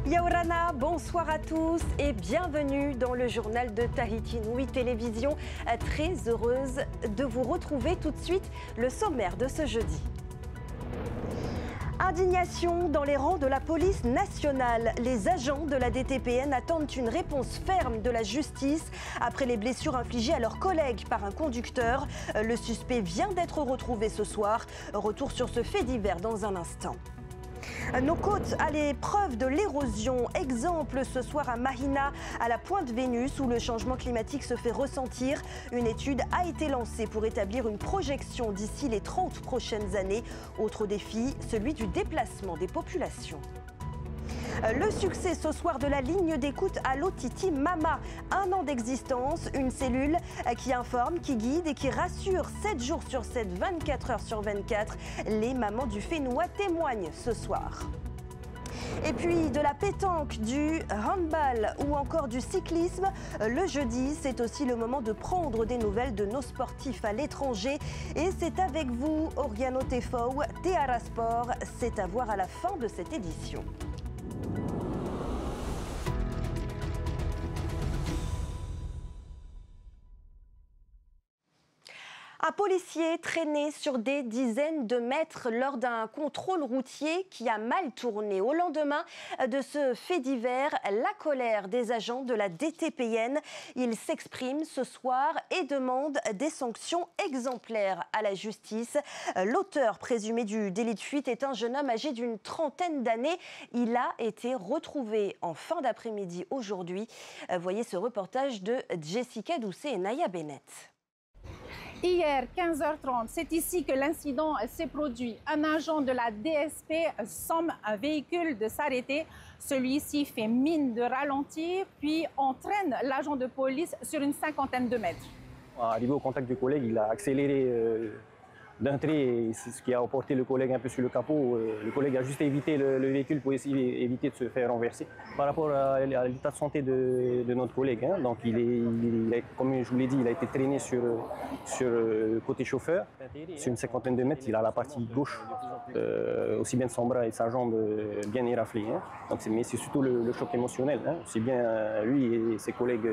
Yaorana, bonsoir à tous et bienvenue dans le journal de Tahiti Nui Télévision. Très heureuse de vous retrouver tout de suite. Le sommaire de ce jeudi. Indignation dans les rangs de la police nationale. Les agents de la DTPN attendent une réponse ferme de la justice après les blessures infligées à leurs collègues par un conducteur. Le suspect vient d'être retrouvé ce soir. Retour sur ce fait divers dans un instant. Nos côtes à l'épreuve de l'érosion. Exemple ce soir à Mahina, à la Pointe Vénus, où le changement climatique se fait ressentir. Une étude a été lancée pour établir une projection d'ici les 30 prochaines années. Autre défi, celui du déplacement des populations. Le succès ce soir de la ligne d'écoute à Lotiti Mama. 1 an d'existence, une cellule qui informe, qui guide et qui rassure 7 jours sur 7, 24 heures sur 24. Les mamans du Fénois témoignent ce soir. Et puis de la pétanque, du handball ou encore du cyclisme. Le jeudi, c'est aussi le moment de prendre des nouvelles de nos sportifs à l'étranger. Et c'est avec vous, Oriano Tefou, Teara Sport. C'est à voir à la fin de cette édition. Un policier traîné sur des dizaines de mètres lors d'un contrôle routier qui a mal tourné. Au lendemain de ce fait divers, la colère des agents de la DTPN. Ils s'expriment ce soir et demandent des sanctions exemplaires à la justice. L'auteur présumé du délit de fuite est un jeune homme âgé d'une trentaine d'années. Il a été retrouvé en fin d'après-midi aujourd'hui. Voyez ce reportage de Jessica Doucet et Naya Bennett. Hier, 15h30, c'est ici que l'incident s'est produit. Un agent de la DSP somme un véhicule de s'arrêter. Celui-ci fait mine de ralentir, puis entraîne l'agent de police sur une cinquantaine de mètres. Arrivé au contact du collègue, il a accéléré d'un trait, c'est ce qui a emporté le collègue un peu sur le capot. Le collègue a juste évité le véhicule pour essayer d'éviter de se faire renverser. Par rapport à l'état de santé de notre collègue, hein, donc comme je vous l'ai dit, il a été traîné sur le côté chauffeur. Sur une cinquantaine de mètres, il a la partie gauche, aussi bien de son bras et sa jambe bien éraflée. Hein. Donc mais c'est surtout le choc émotionnel. Hein. C'est bien lui et ses collègues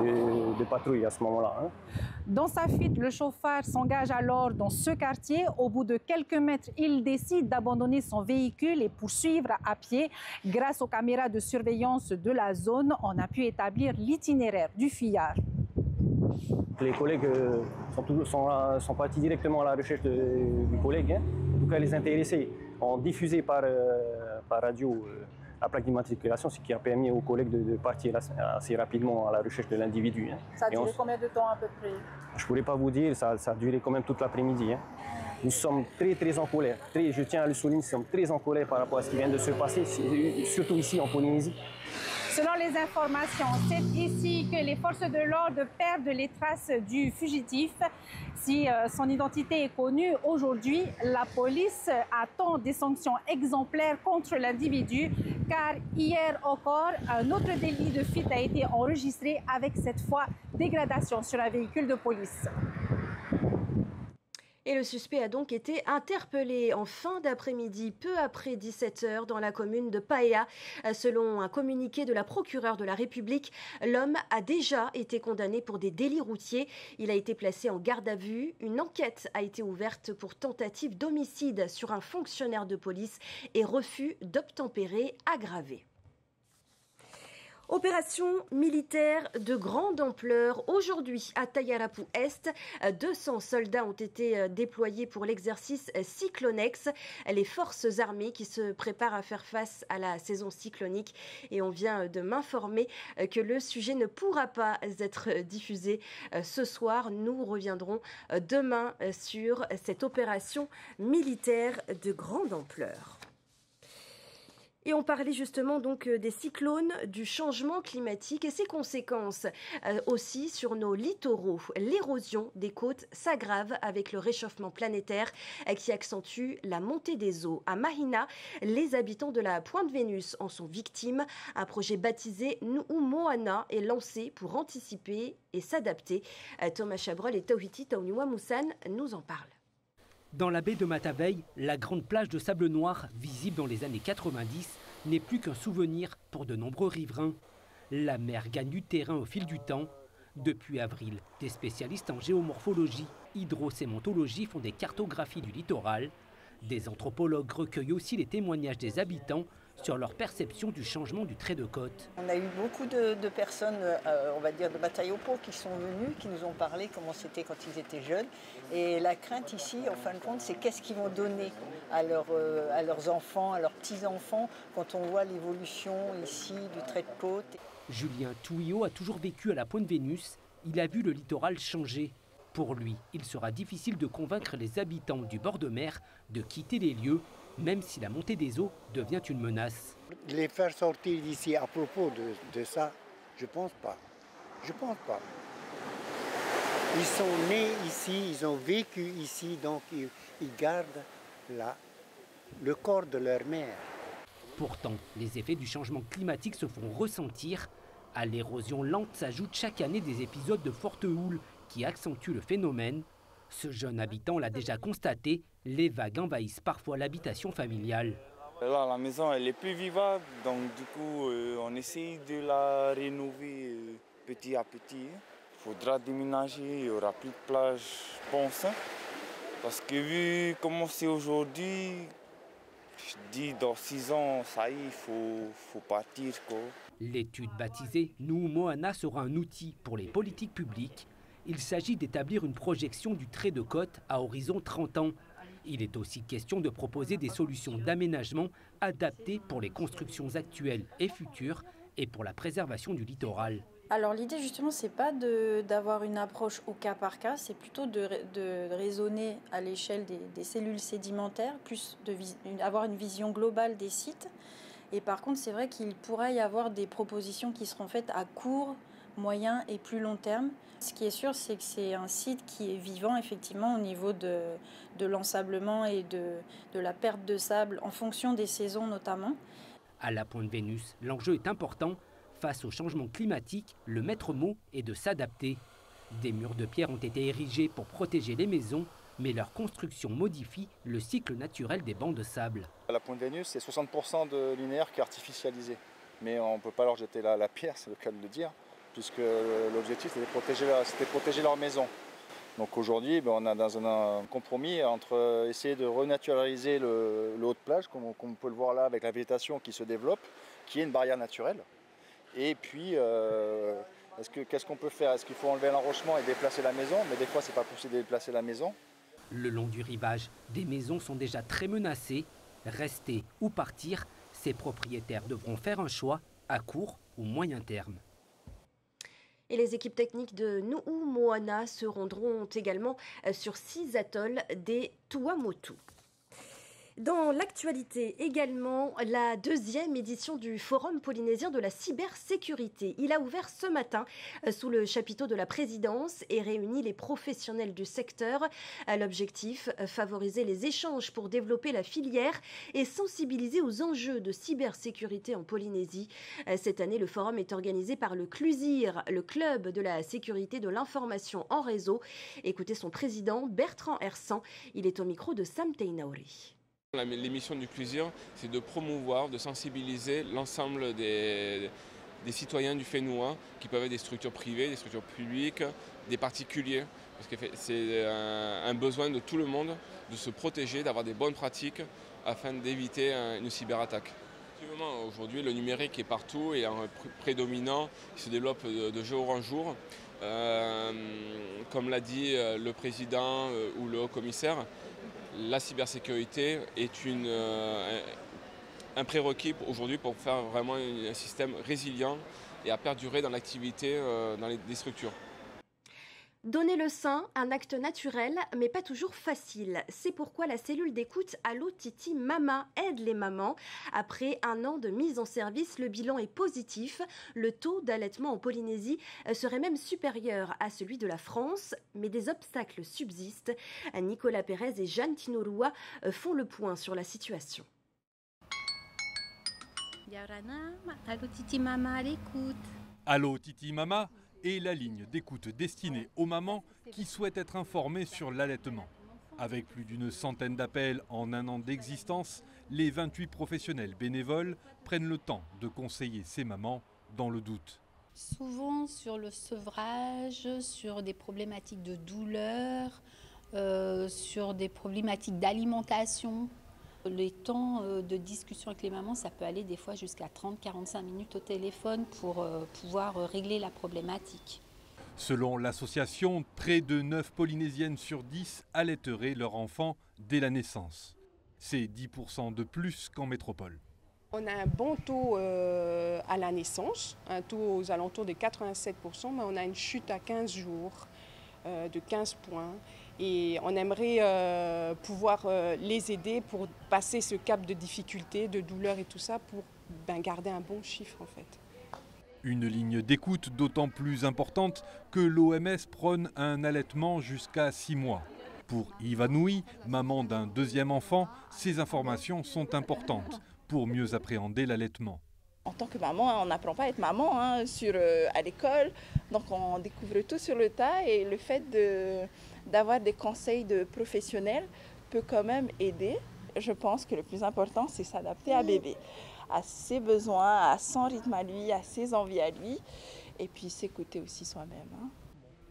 de patrouille à ce moment-là. Hein. Dans sa fuite, le chauffeur s'engage alors dans ce quartier. Au bout de quelques mètres, il décide d'abandonner son véhicule et poursuivre à pied. Grâce aux caméras de surveillance de la zone, on a pu établir l'itinéraire du fuyard. Les collègues sont partis directement à la recherche du collègue. Hein. En tout cas, les intéressés ont diffusé par radio la plaque d'immatriculation, ce qui a permis aux collègues de partir assez rapidement à la recherche de l'individu. Hein. Ça a duré combien de temps à peu près? Je ne pourrais pas vous dire, ça a duré quand même toute l'après-midi. Hein. Nous sommes très en colère. Je tiens à le souligner, nous sommes très en colère par rapport à ce qui vient de se passer, surtout ici en Polynésie. Selon les informations, c'est ici que les forces de l'ordre perdent les traces du fugitif. Si son identité est connue aujourd'hui, la police attend des sanctions exemplaires contre l'individu, car hier encore, un autre délit de fuite a été enregistré avec cette fois dégradation sur un véhicule de police. Et le suspect a donc été interpellé en fin d'après-midi, peu après 17h, dans la commune de Paea. Selon un communiqué de la procureure de la République, l'homme a déjà été condamné pour des délits routiers. Il a été placé en garde à vue. Une enquête a été ouverte pour tentative d'homicide sur un fonctionnaire de police et refus d'obtempérer aggravé. Opération militaire de grande ampleur. Aujourd'hui, à Tayarapu Est, 200 soldats ont été déployés pour l'exercice Cyclonex, les forces armées qui se préparent à faire face à la saison cyclonique. Et on vient de m'informer que le sujet ne pourra pas être diffusé ce soir. Nous reviendrons demain sur cette opération militaire de grande ampleur. Et on parlait justement donc des cyclones, du changement climatique et ses conséquences aussi sur nos littoraux. L'érosion des côtes s'aggrave avec le réchauffement planétaire qui accentue la montée des eaux. À Mahina, les habitants de la Pointe Vénus en sont victimes. Un projet baptisé Nu'umoana est lancé pour anticiper et s'adapter. Thomas Chabrol et Tauhiti Tauniwa Moussan nous en parlent. Dans la baie de Matavai, la grande plage de sable noir, visible dans les années 90, n'est plus qu'un souvenir pour de nombreux riverains. La mer gagne du terrain au fil du temps. Depuis avril, des spécialistes en géomorphologie, hydrosémontologie font des cartographies du littoral. Des anthropologues recueillent aussi les témoignages des habitants sur leur perception du changement du trait de côte. On a eu beaucoup de personnes, on va dire de bataille au pot, qui sont venues, qui nous ont parlé comment c'était quand ils étaient jeunes. Et la crainte ici, en fin de compte, c'est qu'est-ce qu'ils vont donner à leurs enfants, à leurs petits-enfants, quand on voit l'évolution ici du trait de côte. Julien Touillot a toujours vécu à la Pointe-Vénus. Il a vu le littoral changer. Pour lui, il sera difficile de convaincre les habitants du bord de mer de quitter les lieux, même si la montée des eaux devient une menace. Les faire sortir d'ici à propos de ça, je pense pas. Je pense pas. Ils sont nés ici, ils ont vécu ici, donc ils gardent le corps de leur mère. Pourtant, les effets du changement climatique se font ressentir. À l'érosion lente s'ajoutent chaque année des épisodes de forte houle qui accentuent le phénomène. Ce jeune habitant l'a déjà constaté, les vagues envahissent parfois l'habitation familiale. Là, la maison elle est plus vivable, donc du coup on essaye de la rénover petit à petit. Il faudra déménager, il n'y aura plus de plage, je pense. Parce que vu comment c'est aujourd'hui, je dis dans 6 ans, ça y est, il faut partir, quoi. L'étude baptisée Nous Moana sera un outil pour les politiques publiques. Il s'agit d'établir une projection du trait de côte à horizon 30 ans. Il est aussi question de proposer des solutions d'aménagement adaptées pour les constructions actuelles et futures et pour la préservation du littoral. Alors l'idée justement, c'est pas d'avoir une approche au cas par cas, c'est plutôt de raisonner à l'échelle des cellules sédimentaires, plus avoir une vision globale des sites. Et par contre, c'est vrai qu'il pourrait y avoir des propositions qui seront faites à court, moyen et plus long terme. Ce qui est sûr, c'est que c'est un site qui est vivant effectivement au niveau de l'ensablement et de la perte de sable en fonction des saisons notamment. À la Pointe-Vénus, l'enjeu est important. Face au changement climatique, le maître mot est de s'adapter. Des murs de pierre ont été érigés pour protéger les maisons, mais leur construction modifie le cycle naturel des bancs de sable. À la Pointe-Vénus, c'est 60% de linéaire qui est artificialisé. Mais on ne peut pas leur jeter la pierre, c'est le cas de le dire, puisque l'objectif c'était de protéger leur maison. Donc aujourd'hui, on est dans un compromis entre essayer de renaturaliser le haut de plage, comme on peut le voir là avec la végétation qui se développe, qui est une barrière naturelle. Et puis, qu'est-ce qu'on peut faire? Est-ce qu'il faut enlever l'enrochement et déplacer la maison? Mais des fois, ce n'est pas possible de déplacer la maison. Le long du rivage, des maisons sont déjà très menacées. Rester ou partir, ces propriétaires devront faire un choix à court ou moyen terme. Et les équipes techniques de Nu'u Moana se rendront également sur 6 atolls des Tuamotu. Dans l'actualité également, la 2e édition du Forum polynésien de la cybersécurité. Il a ouvert ce matin sous le chapiteau de la présidence et réunit les professionnels du secteur. L'objectif, favoriser les échanges pour développer la filière et sensibiliser aux enjeux de cybersécurité en Polynésie. Cette année, le forum est organisé par le CLUSIR, le Club de la sécurité de l'information en réseau. Écoutez son président, Bertrand Hersan. Il est au micro de Sam Teinauri. Les missions du CLUSIR, c'est de promouvoir, de sensibiliser l'ensemble des citoyens du Fénois, qui peuvent être des structures privées, des structures publiques, des particuliers. Parce que c'est un besoin de tout le monde de se protéger, d'avoir des bonnes pratiques afin d'éviter une cyberattaque. Aujourd'hui, le numérique est partout et en prédominant, il se développe de jour en jour. Comme l'a dit le président ou le haut-commissaire, la cybersécurité est un prérequis aujourd'hui pour faire vraiment un système résilient et à perdurer dans l'activité dans les structures. Donner le sein, un acte naturel, mais pas toujours facile. C'est pourquoi la cellule d'écoute Allo Titi Mama aide les mamans. Après 1 an de mise en service, le bilan est positif. Le taux d'allaitement en Polynésie serait même supérieur à celui de la France, mais des obstacles subsistent. Nicolas Pérez et Jeanne Tinorua font le point sur la situation. Allo Titi Mama à l'écoute. Allo Titi Mama est la ligne d'écoute destinée aux mamans qui souhaitent être informées sur l'allaitement. Avec plus d'une centaine d'appels en un an d'existence, les 28 professionnels bénévoles prennent le temps de conseiller ces mamans dans le doute. Souvent sur le sevrage, sur des problématiques de douleur, sur des problématiques d'alimentation. Les temps de discussion avec les mamans, ça peut aller des fois jusqu'à 30-45 minutes au téléphone pour pouvoir régler la problématique. Selon l'association, près de 9 Polynésiennes sur 10 allaiteraient leur enfant dès la naissance. C'est 10% de plus qu'en métropole. On a un bon taux à la naissance, un taux aux alentours de 87%, mais on a une chute à 15 jours de 15 points. Et on aimerait pouvoir les aider pour passer ce cap de difficulté, de douleur et tout ça, pour garder un bon chiffre en fait. Une ligne d'écoute d'autant plus importante que l'OMS prône un allaitement jusqu'à 6 mois. Pour Ivanoui, maman d'un deuxième enfant, ces informations sont importantes pour mieux appréhender l'allaitement. En tant que maman, on n'apprend pas à être maman à l'école, donc on découvre tout sur le tas et le fait d'avoir des conseils de professionnels peut quand même aider. Je pense que le plus important, c'est s'adapter à bébé, à ses besoins, à son rythme à lui, à ses envies à lui, et puis s'écouter aussi soi-même.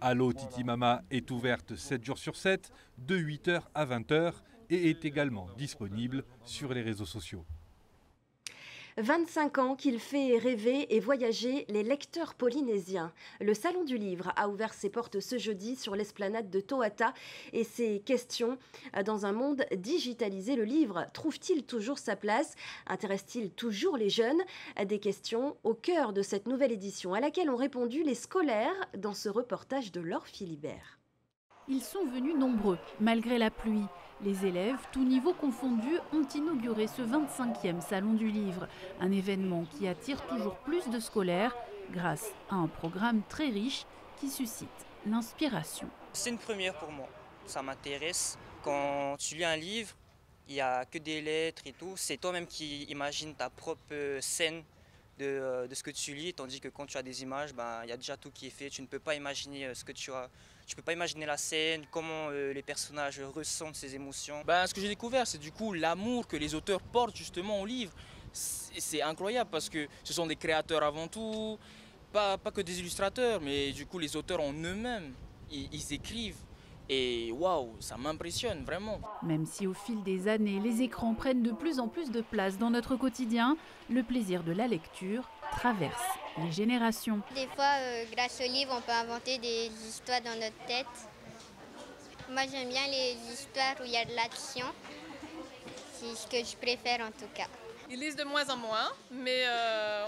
Allo Titi Mama est ouverte 7 jours sur 7, de 8h à 20h et est également disponible sur les réseaux sociaux. 25 ans qu'il fait rêver et voyager les lecteurs polynésiens. Le Salon du Livre a ouvert ses portes ce jeudi sur l'esplanade de Toata et ses questions. Dans un monde digitalisé, le livre trouve-t-il toujours sa place? Intéresse-t-il toujours les jeunes? Des questions au cœur de cette nouvelle édition à laquelle ont répondu les scolaires dans ce reportage de Laure Philibert. Ils sont venus nombreux, malgré la pluie. Les élèves, tous niveaux confondus, ont inauguré ce 25e Salon du Livre, un événement qui attire toujours plus de scolaires grâce à un programme très riche qui suscite l'inspiration. C'est une première pour moi, ça m'intéresse. Quand tu lis un livre, il n'y a que des lettres et tout, c'est toi-même qui imagines ta propre scène de ce que tu lis, tandis que quand tu as des images, il y a déjà tout qui est fait, tu ne peux pas imaginer ce que tu as. Tu peux pas imaginer la scène, comment les personnages ressentent ces émotions. Ce que j'ai découvert, c'est du coup l'amour que les auteurs portent justement au livre. C'est incroyable parce que ce sont des créateurs avant tout, pas que des illustrateurs, mais du coup les auteurs en eux-mêmes, ils écrivent. Et waouh, ça m'impressionne vraiment. Même si au fil des années, les écrans prennent de plus en plus de place dans notre quotidien, le plaisir de la lecture traverse les générations. Des fois, grâce au livre, on peut inventer des histoires dans notre tête. Moi, j'aime bien les histoires où il y a de l'action. C'est ce que je préfère en tout cas. Ils lisent de moins en moins, mais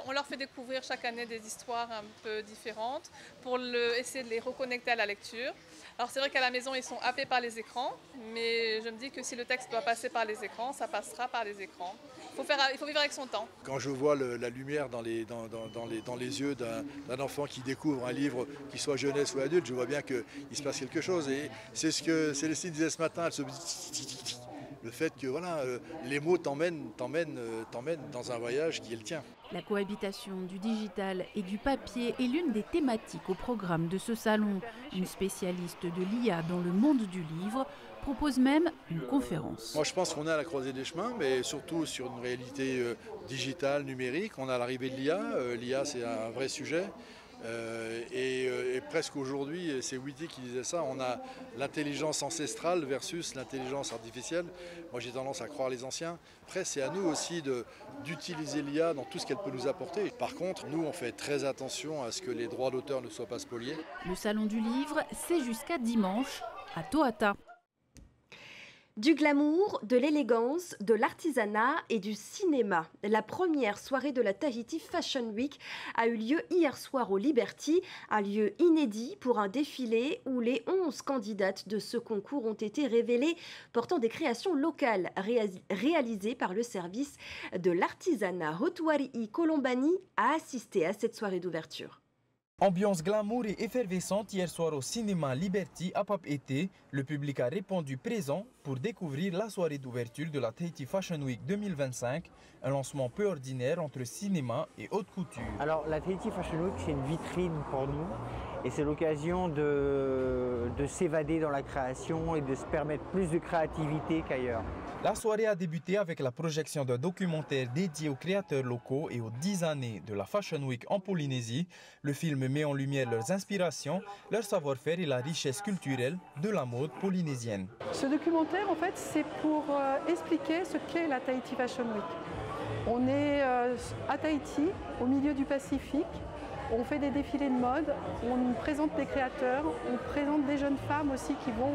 on leur fait découvrir chaque année des histoires un peu différentes pour essayer de les reconnecter à la lecture. Alors c'est vrai qu'à la maison, ils sont happés par les écrans, mais je me dis que si le texte doit passer par les écrans, ça passera par les écrans. Il faut vivre avec son temps. Quand je vois la lumière dans les yeux d'un enfant qui découvre un livre, qu'il soit jeunesse ou adulte, je vois bien qu'il se passe quelque chose. Et c'est ce que Célestine disait ce matin, elle se dit... Le fait que les mots t'emmènent dans un voyage qui est le tien. La cohabitation du digital et du papier est l'une des thématiques au programme de ce salon. Une spécialiste de l'IA dans le monde du livre propose même une conférence. Moi je pense qu'on est à la croisée des chemins, mais surtout sur une réalité digitale, numérique. On a l'arrivée de l'IA. L'IA c'est un vrai sujet. Et presque aujourd'hui, c'est Witty qui disait ça, on a l'intelligence ancestrale versus l'intelligence artificielle. Moi j'ai tendance à croire les anciens. Après c'est à nous aussi d'utiliser l'IA dans tout ce qu'elle peut nous apporter. Par contre, nous on fait très attention à ce que les droits d'auteur ne soient pas spoliés. Le Salon du Livre, c'est jusqu'à dimanche à Toata. Du glamour, de l'élégance, de l'artisanat et du cinéma. La première soirée de la Tahiti Fashion Week a eu lieu hier soir au Liberty, un lieu inédit pour un défilé où les 11 candidates de ce concours ont été révélées portant des créations locales réalisées par le service de l'artisanat. Hotuari'i Colombani a assisté à cette soirée d'ouverture. Ambiance glamour et effervescente hier soir au cinéma Liberty à Papeete. Le public a répondu présent pour découvrir la soirée d'ouverture de la Tahiti Fashion Week 2025, un lancement peu ordinaire entre cinéma et haute couture. Alors la Tahiti Fashion Week, c'est une vitrine pour nous et c'est l'occasion de s'évader dans la création et de se permettre plus de créativité qu'ailleurs. La soirée a débuté avec la projection d'un documentaire dédié aux créateurs locaux et aux 10 années de la Fashion Week en Polynésie. Le film met en lumière leurs inspirations, leur savoir-faire et la richesse culturelle de la mode polynésienne. Ce documentaire, en fait, c'est pour expliquer ce qu'est la Tahiti Fashion Week. On est à Tahiti, au milieu du Pacifique. On fait des défilés de mode, on présente des créateurs, on présente des jeunes femmes aussi qui vont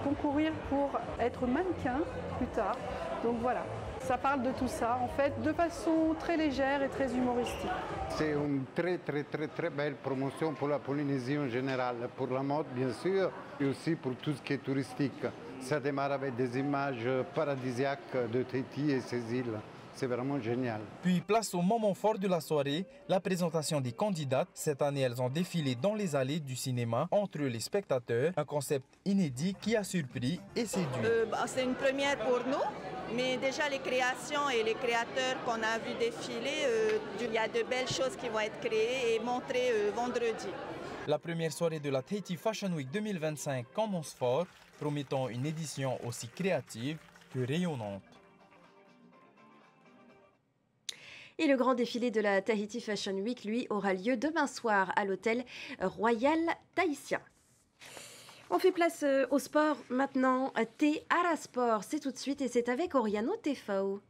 concourir pour être mannequins plus tard. Donc voilà, ça parle de tout ça en fait de façon très légère et très humoristique. C'est une très belle promotion pour la Polynésie en général, pour la mode bien sûr et aussi pour tout ce qui est touristique. Ça démarre avec des images paradisiaques de Tahiti et ses îles. C'est vraiment génial. Puis place au moment fort de la soirée, la présentation des candidates. Cette année, elles ont défilé dans les allées du cinéma entre les spectateurs. Un concept inédit qui a surpris et séduit. C'est une première pour nous, mais déjà les créations et les créateurs qu'on a vu défiler, il y a de belles choses qui vont être créées et montrées vendredi. La première soirée de la Tahiti Fashion Week 2025 commence fort, promettant une édition aussi créative que rayonnante. Et le grand défilé de la Tahiti Fashion Week, lui, aura lieu demain soir à l'hôtel Royal Tahitien. On fait place au sport maintenant. Te Ara Sport, c'est tout de suite et c'est avec Oriano Tefao.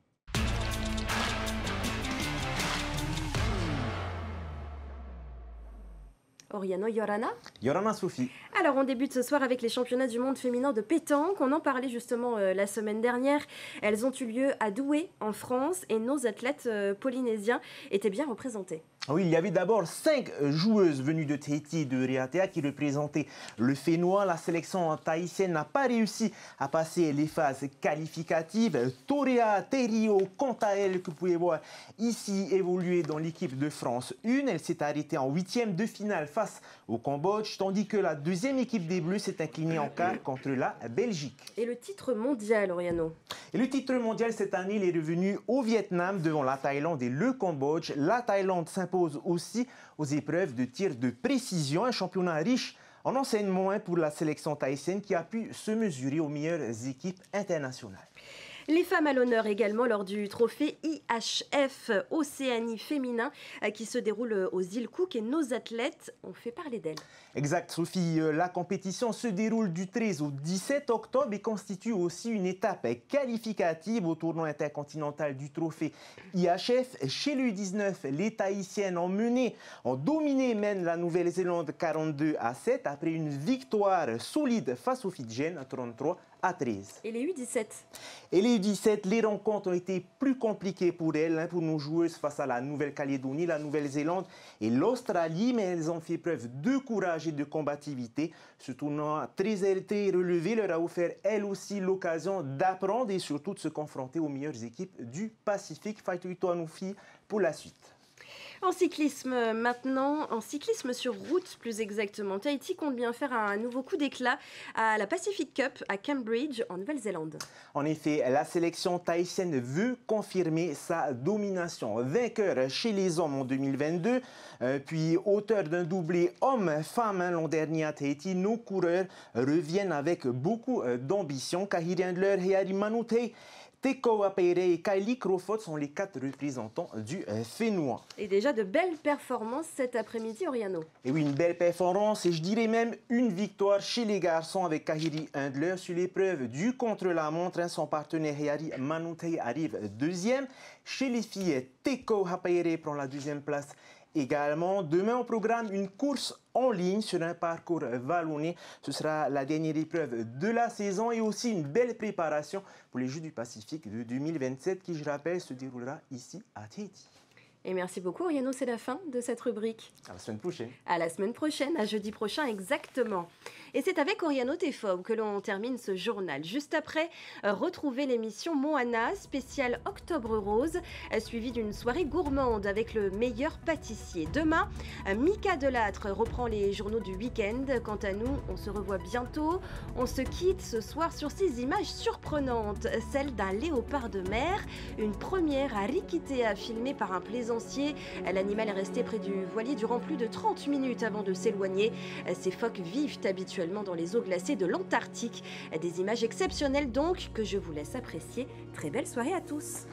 Oriano, Yorana. Yorana Sophie. Alors on débute ce soir avec les championnats du monde féminin de pétanque. On en parlait justement la semaine dernière. Elles ont eu lieu à Douai en France et nos athlètes polynésiens étaient bien représentés. Oui, il y avait d'abord 5 joueuses venues de Tahiti et de Raiatea qui représentaient le Fénois. La sélection tahitienne n'a pas réussi à passer les phases qualificatives. Torea Terio, quant à elle, que vous pouvez voir ici évoluer dans l'équipe de France 1. Elle s'est arrêtée en 8e de finale face au Cambodge, tandis que la deuxième équipe des Bleus s'est inclinée en quart contre la Belgique. Et le titre mondial, Oriano? Et le titre mondial cette année, il est revenu au Vietnam devant la Thaïlande et le Cambodge. La Thaïlande s'impose aussi aux épreuves de tir de précision, un championnat riche en enseignements pour la sélection tahitienne qui a pu se mesurer aux meilleures équipes internationales. Les femmes à l'honneur également lors du trophée IHF Océanie féminin qui se déroule aux îles Cook et nos athlètes ont fait parler d'elles. Exact Sophie, la compétition se déroule du 13 au 17 octobre et constitue aussi une étape qualificative au tournoi intercontinental du trophée IHF. Chez l'U19, les Tahitiennes ont dominé même la Nouvelle-Zélande 42-7 après une victoire solide face aux Fidjiennes 33-13. Et les U17? Et les U17, les rencontres ont été plus compliquées pour elles, pour nos joueuses face à la Nouvelle-Calédonie, la Nouvelle-Zélande et l'Australie, mais elles ont fait preuve de courage et de combativité. Ce tournoi très relevé leur a offert elles aussi l'occasion d'apprendre et surtout de se confronter aux meilleures équipes du Pacifique. Faituito nos filles pour la suite. En cyclisme maintenant, en cyclisme sur route plus exactement, Tahiti compte bien faire un nouveau coup d'éclat à la Pacific Cup à Cambridge en Nouvelle-Zélande. En effet, la sélection tahitienne veut confirmer sa domination. Vainqueur chez les hommes en 2022, puis auteur d'un doublé homme-femme l'an dernier à Tahiti, nos coureurs reviennent avec beaucoup d'ambition. Kahiri Handler et Harry Manutei, Teko Apere et Kylie Crawford sont les 4 représentants du Fénois. Et déjà de belles performances cet après-midi, Oriano. Et oui, une belle performance et je dirais même une victoire chez les garçons avec Kahiri Handler sur l'épreuve du contre-la-montre. Son partenaire Harry Manutei arrive deuxième. Chez les filles, Teko Apere prend la deuxième place. Également, demain au programme, une course en ligne sur un parcours vallonné. Ce sera la dernière épreuve de la saison et aussi une belle préparation pour les Jeux du Pacifique de 2027 qui, je rappelle, se déroulera ici à Tahiti. Et merci beaucoup, Oriano. C'est la fin de cette rubrique. À la semaine prochaine. À la semaine prochaine, à jeudi prochain exactement. Et c'est avec Oriano Tefog que l'on termine ce journal. Juste après, retrouvez l'émission Moana, spéciale Octobre Rose, suivie d'une soirée gourmande avec le meilleur pâtissier. Demain, Mika Delattre reprend les journaux du week-end. Quant à nous, on se revoit bientôt. On se quitte ce soir sur ces images surprenantes, celle d'un léopard de mer, une première à Rikitea filmée par un plaisancier. L'animal est resté près du voilier durant plus de 30 minutes avant de s'éloigner. Ces phoques vivent habituellement dans les eaux glacées de l'Antarctique. Des images exceptionnelles donc que je vous laisse apprécier. Très belle soirée à tous.